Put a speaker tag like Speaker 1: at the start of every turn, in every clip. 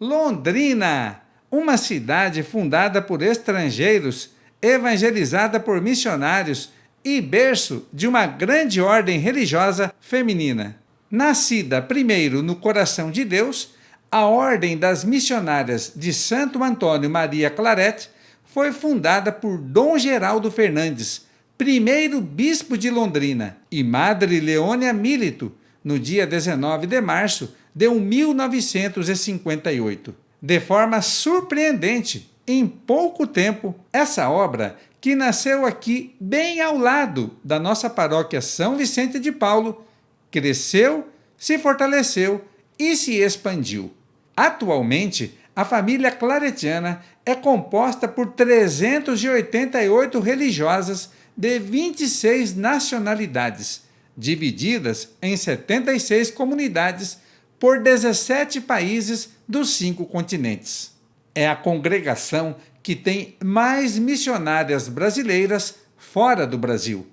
Speaker 1: Londrina, uma cidade fundada por estrangeiros, evangelizada por missionários e berço de uma grande ordem religiosa feminina. Nascida primeiro no coração de Deus, a Ordem das Missionárias de Santo Antônio Maria Claret foi fundada por Dom Geraldo Fernandes, primeiro bispo de Londrina, e Madre Leônia Milito, no dia 19 de março de 1958. De forma surpreendente, em pouco tempo, essa obra, que nasceu aqui bem ao lado da nossa paróquia São Vicente de Paulo, cresceu, se fortaleceu e se expandiu. Atualmente, a família claretiana é composta por 388 religiosas de 26 nacionalidades, divididas em 76 comunidades por 17 países dos 5 continentes. É a congregação que tem mais missionárias brasileiras fora do Brasil.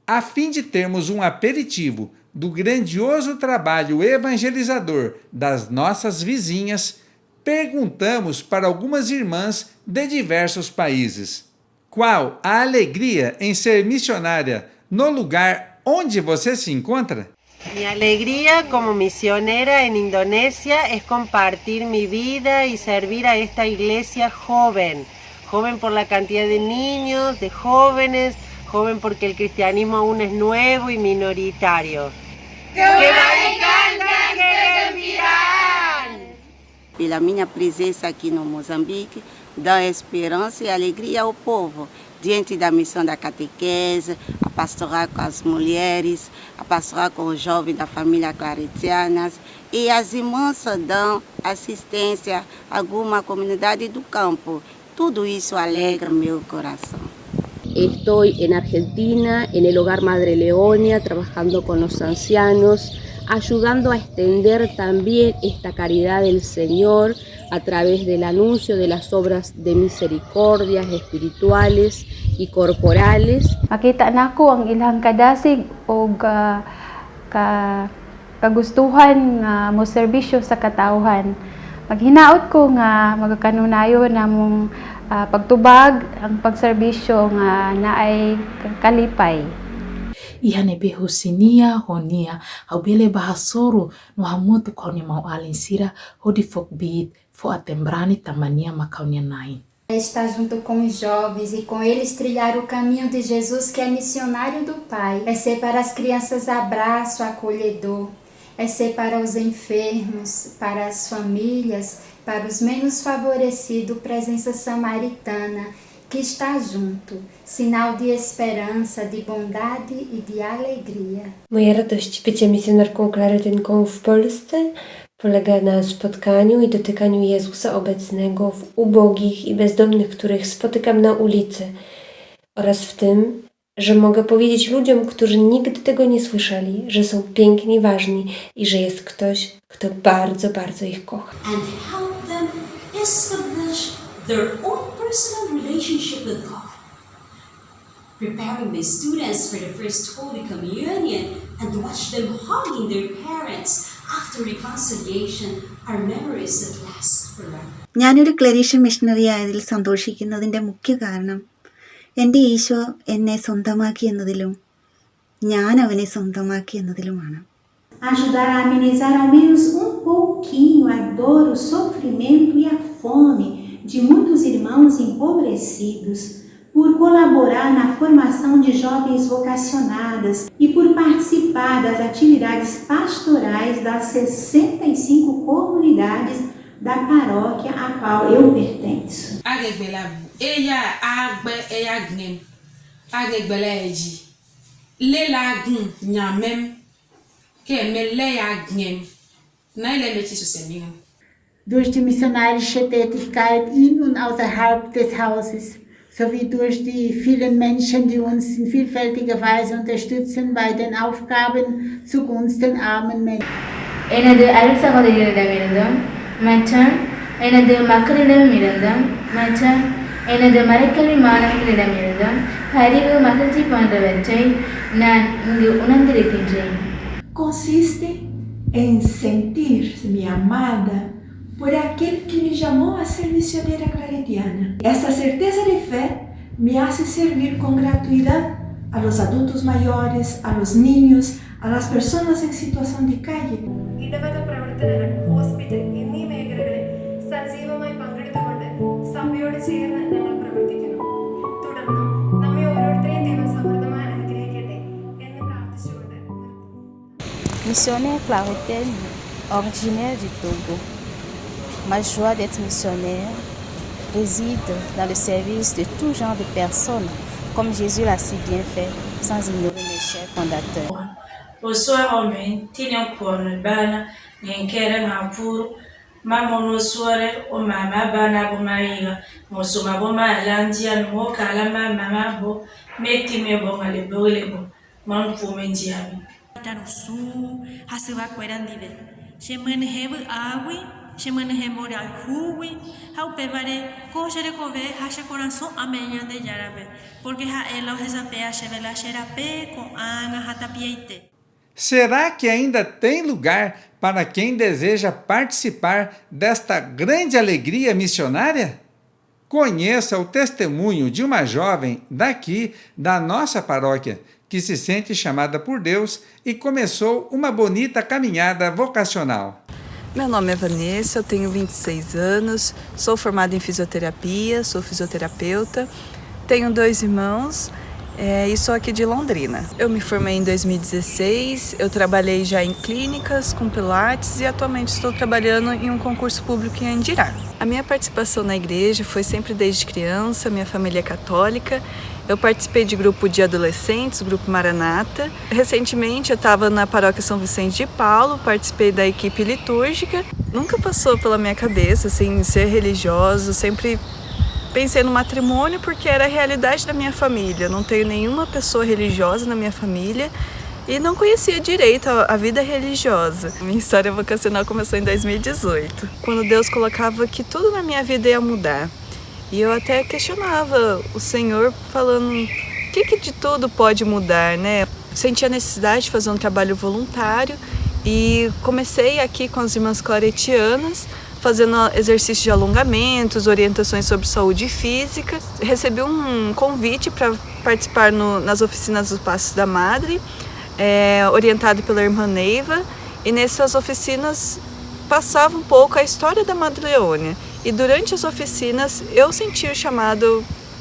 Speaker 1: A fim de termos um aperitivo do grandioso trabalho evangelizador das nossas vizinhas, perguntamos para algumas irmãs de diversos países: qual a alegria em ser missionária no lugar onde você se encontra?
Speaker 2: Mi alegría como misionera en Indonesia es compartir mi vida y servir a esta iglesia joven por la cantidad de niños, de jóvenes, joven porque el cristianismo aún es nuevo y minoritario.
Speaker 3: Pela minha presença aqui no Moçambique, dá esperança e alegria ao povo, diante da missão da catequese, a pastorar com as mulheres, a pastorar com os jovens da família claretiana, e as irmãs dão assistência a alguma comunidade do campo. Tudo isso alegra meu coração.
Speaker 4: Estoy en Argentina, en el Hogar Madre Leonia, trabajando con los ancianos, ayudando a extender también esta caridad del Señor a través del anuncio de las obras de misericordias espirituales y corporales.
Speaker 5: Makita nako ang ilang kadasig o kagustuhan nga mo serbisyo sa katawhan. Maghinaot ko nga magakanunayo namong pagtubag ang pagserbisyo nga naay kalipay.
Speaker 6: Ihane behusinia honia haubele bahasoro no hamutu kaunia mau alinsira hodi fokbit fo atembrani tamania makaunia nai.
Speaker 7: Estar junto com os jovens e com eles trilhar o caminho de Jesus, que é missionário do Pai. É ser para as crianças abraço acolhedor. É ser para os enfermos, para as famílias, para os menos favorecidos, presença samaritana, que está junto, sinal de esperança, de bondade i de alegria.
Speaker 8: Moja radość bycia misjonarką klaretynką w Polsce polega na spotkaniu i dotykaniu Jezusa obecnego w ubogich i bezdomnych, których spotykam na ulicy, oraz w tym, że mogę powiedzieć ludziom, którzy nigdy tego nie słyszeli, że są piękni, ważni i że jest ktoś, kto bardzo, bardzo ich kocha.
Speaker 9: And help them establish their own personal relationship with God. Preparing the students for the first Holy Communion and watch them hugging their parents after reconciliation are memories that last forever.
Speaker 10: ഞാനൊരു Claretian missionary ആയതിൽ സന്തോഷിക്കുന്നതിൻ്റെ മുഖ്യ കാരണം എൻ്റെ ഈശോ എന്നെ സ്വന്തമാക്കി എന്നതിലും ഞാൻ അവനെ സ്വന്തമാക്കി എന്നതിലുമാണ്.
Speaker 11: Ajudar a amenizar ao menos pouquinho a dor, o sofrimento e a fome de muitos irmãos empobrecidos, por colaborar na formação de jovens vocacionadas e por participar das atividades pastorais das 65 comunidades da paróquia a qual eu pertenço.
Speaker 12: Durch die missionarische Tätigkeit in und außerhalb des Hauses, sowie durch die vielen Menschen, die uns in vielfältiger Weise unterstützen bei den Aufgaben zugunsten armen Menschen.
Speaker 13: எனது அருட்சகோதரிகளிடமிருந்தும் மற்றும் எனது மக்களிடமிருந்தும் மற்றும் எனது மறைக்கல்வி மாணவர்களிடமிருந்தும் அறிவு மகிழ்ச்சி போன்றவற்றை நான் இங்கு உணர்ந்திருக்கின்றேன்.
Speaker 14: Consiste em sentir-me amada
Speaker 11: por aquele que me chamou a ser missioneira claretiana. Esta certeza de fé me hace servir con gratuidad a los adultos mayores, a los niños, a las personas en situación de calle.
Speaker 14: ഇടവക പ്രവർത്തനങ്ങൾ, ഹോസ്പിറ്റൽ എന്നീ മേഖലകളിൽ സജീവമായി പങ്കെടുത്തുകൊണ്ട് സഭയോട് ചേർന്ന് ഞങ്ങൾ പ്രവർത്തിക്കുന്നു. തുടർന്നും നമ്മെ ഓരോരുത്തരെയും ദൈവം സമൃദ്ധമായി അനുഗ്രഹിക്കട്ടെ എന്ന് പ്രാർത്ഥിച്ചുകൊണ്ട്.
Speaker 15: Missionnaire claretienne, originaire du Togo. Ma joie d'être missionnaire réside dans le service de tout genre de personnes, comme Jésus l'a si bien fait, sans ignorer mes chers fondateurs.
Speaker 16: Bonsoir, homem. Tinha corno bana, nem querem apuro. Mamono suare, o mama bana bo maiga. Mosuma bo malandia, mo kalama mama bo. Meti me bo ngale bo. Man fumendiami.
Speaker 17: Tarusu, hasiva querandive. Chemane hebu awi. Chemane hemora huwi, hau pevare, cojere cove, hasha corazón ameña de yarabe, porque ha ela esa pea chevela xerape com ana hatapieite.
Speaker 1: Será que ainda tem lugar para quem deseja participar desta grande alegria missionária? Conheça o testemunho de uma jovem daqui da nossa paróquia, que se sente chamada por Deus e começou uma bonita caminhada vocacional.
Speaker 18: Meu nome é Vanessa, eu tenho 26 anos, sou formada em fisioterapia, sou fisioterapeuta, tenho 2 irmãos e sou aqui de Londrina. Eu me formei em 2016, eu trabalhei já em clínicas com pilates e atualmente estou trabalhando em um concurso público em Andirá. A minha participação na igreja foi sempre desde criança, minha família é católica. Eu participei de grupo de adolescentes, grupo Maranata. Recentemente eu estava na paróquia São Vicente de Paulo, participei da equipe litúrgica. Nunca passou pela minha cabeça assim, ser religioso, sempre pensei no matrimônio porque era a realidade da minha família. Não tenho nenhuma pessoa religiosa na minha família e não conhecia direito a vida religiosa. Minha história vocacional começou em 2018, quando Deus colocava que tudo na minha vida ia mudar. E eu até questionava o Senhor, falando o que de tudo pode mudar, né? Senti a necessidade de fazer um trabalho voluntário e comecei aqui com as irmãs claretianas, fazendo exercícios de alongamentos, orientações sobre saúde física. Recebi um convite para participar nas oficinas do Passo da Madre, orientado pela irmã Neiva, e nessas oficinas passava um pouco a história da Madre Leônia. E durante as oficinas eu senti o chamado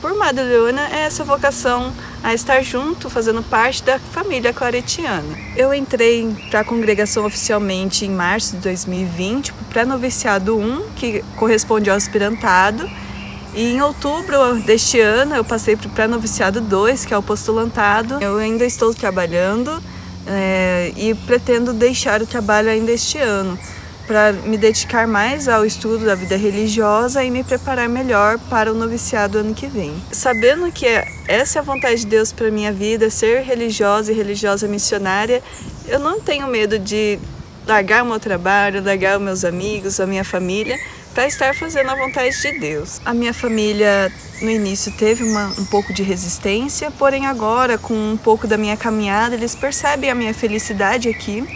Speaker 18: por Madre Leônia, essa vocação a estar junto, fazendo parte da família claretiana. Eu entrei para a congregação oficialmente em março de 2020, para o pré-noviciado 1, que corresponde ao aspirantado. E em outubro deste ano eu passei para o pré-noviciado 2, que é o postulantado. Eu ainda estou trabalhando e pretendo deixar o trabalho ainda este ano, para me dedicar mais ao estudo da vida religiosa e me preparar melhor para o noviciado ano que vem. Sabendo que essa é a vontade de Deus para a minha vida, ser religiosa e religiosa missionária, eu não tenho medo de largar o meu trabalho, largar os meus amigos, a minha família, para estar fazendo a vontade de Deus. A minha família no início teve um pouco de resistência, porém agora, com um pouco da minha caminhada, eles percebem a minha felicidade aqui.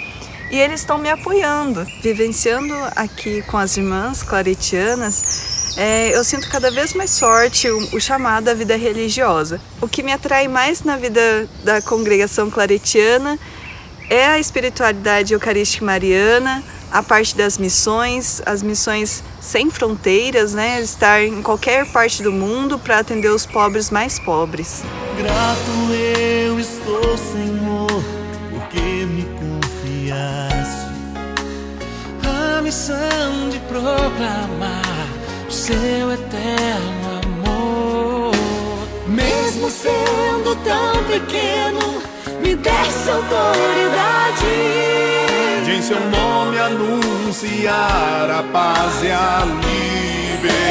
Speaker 18: E eles estão me apoiando. Vivenciando aqui com as irmãs claretianas, eu sinto cada vez mais forte o chamado à vida religiosa. O que me atrai mais na vida da congregação claretiana é a espiritualidade eucarística mariana, a parte das missões, as missões sem fronteiras, né? Estar em qualquer parte do mundo para atender os pobres mais pobres.
Speaker 19: Grato eu estou, Senhor, porque me confiaste a missão de proclamar o seu eterno amor. Mesmo sendo tão pequeno, me deste autoridade de em seu nome anunciar a paz e a liberdade.